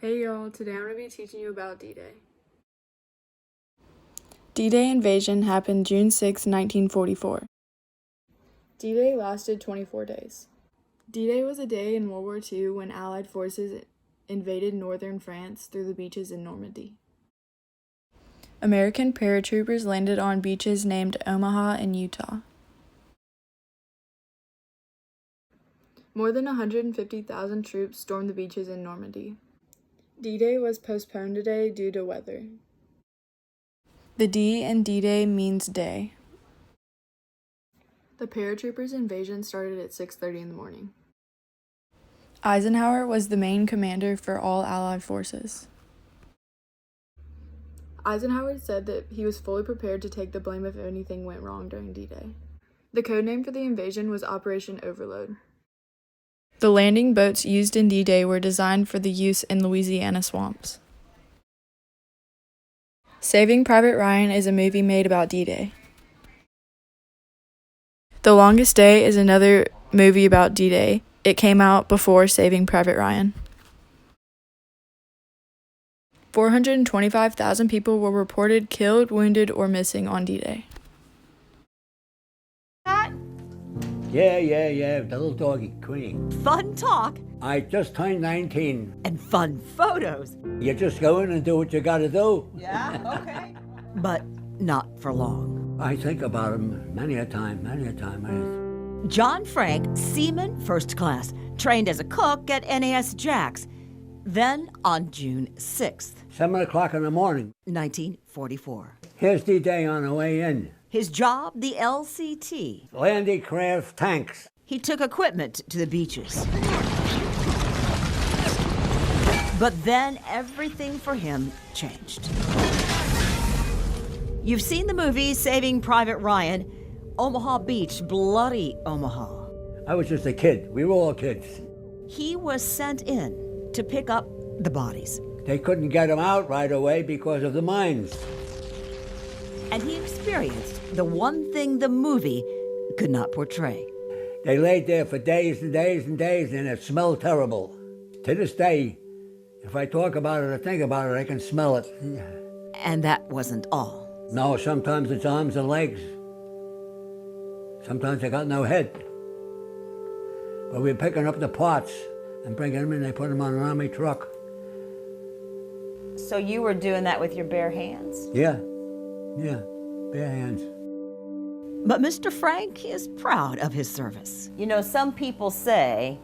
Hey y'all, today I'm going to be teaching you about D-Day. D-Day invasion happened June 6, 1944. D-Day lasted 24 days. D-Day was a day in World War II when Allied forces invaded northern France through the beaches in Normandy. American paratroopers landed on beaches named Omaha in Utah. More than 150,000 troops stormed the beaches in Normandy. D-Day was postponed today due to weather. The D in D-Day means day. The paratroopers' invasion started at 6:30 in the morning. Eisenhower was the main commander for all Allied forces. Eisenhower said that he was fully prepared to take the blame if anything went wrong during D-Day. The codename for the invasion was Operation Overlord. The landing boats used in D-Day were designed for the use in Louisiana swamps. Saving Private Ryan is a movie made about D-Day. The Longest Day is another movie about D-Day. It came out before Saving Private Ryan. 425,000 people were reported killed, wounded, or missing on D-Day. Yeah, the little doggy, Queenie. Fun talk I just turned 19. and fun photos, You just go in and do what you gotta do. yeah, okay, but not for long. I think about him many a time. John Frank, seaman first class, trained as a cook at NAS Jax. Then on June 6th, 7 o'clock in the morning. 1944. Here's D-Day on the way in. His job, the LCT. Landicraft tanks. He took equipment to the beaches. But then everything for him changed. You've seen the movie Saving Private Ryan, Omaha Beach, bloody Omaha. I was just a kid. We were all kids. He was sent in to pick up the bodies. They couldn't get him out right away because of the mines. And he experienced the one thing the movie could not portray. They laid there for days and days and days, and it smelled terrible. To this day, if I talk about it or think about it, I can smell it. And that wasn't all. No, sometimes it's arms and legs. Sometimes they got no head. But we're picking up the parts and bringing them in. They put them on an army truck. So you were doing that with your bare hands? Yeah, bare hands. But Mr. Frank is proud of his service. You know, some people say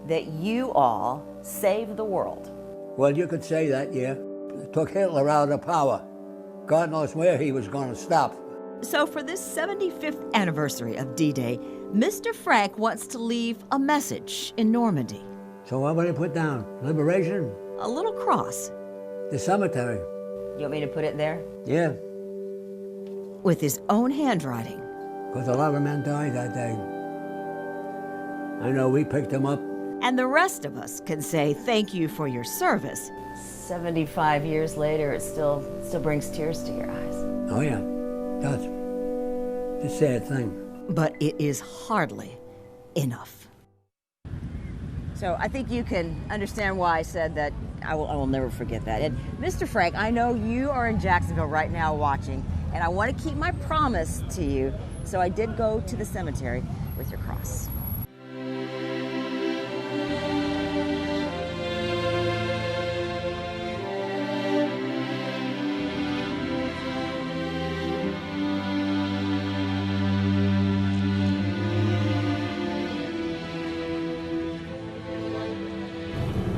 that you all saved the world. Well, you could say that, yeah. It took Hitler out of power. God knows where he was going to stop. So for this 75th anniversary of D-Day, Mr. Frank wants to leave a message in Normandy. So what would he put down? Liberation? A little cross The cemetery? You want me to put it there? Yeah, with his own handwriting. because a lot of men died that day. I know we picked them up. And the rest of us can say thank you for your service. 75 years later, it still brings tears to your eyes. Oh, yeah, it does. It's a sad thing. But it is hardly enough. So I think you can understand why I said that I will never forget that. And Mr. Frank, I know you are in Jacksonville right now watching, and I want to keep my promise to you. So I did go to the cemetery with your cross.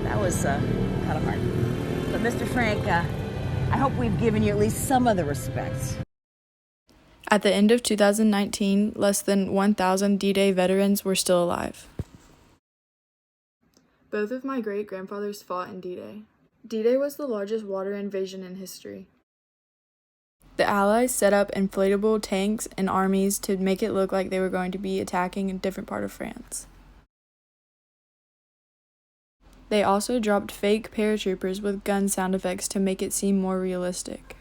That was kind of hard. But Mr. Frank, I hope we've given you at least some of the respect. At the end of 2019, less than 1,000 D-Day veterans were still alive. Both of my great-grandfathers fought in D-Day. D-Day was the largest water invasion in history. The Allies set up inflatable tanks and armies to make it look like they were going to be attacking a different part of France. They also dropped fake paratroopers with gun sound effects to make it seem more realistic.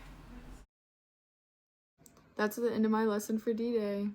That's the end of my lesson for D-Day.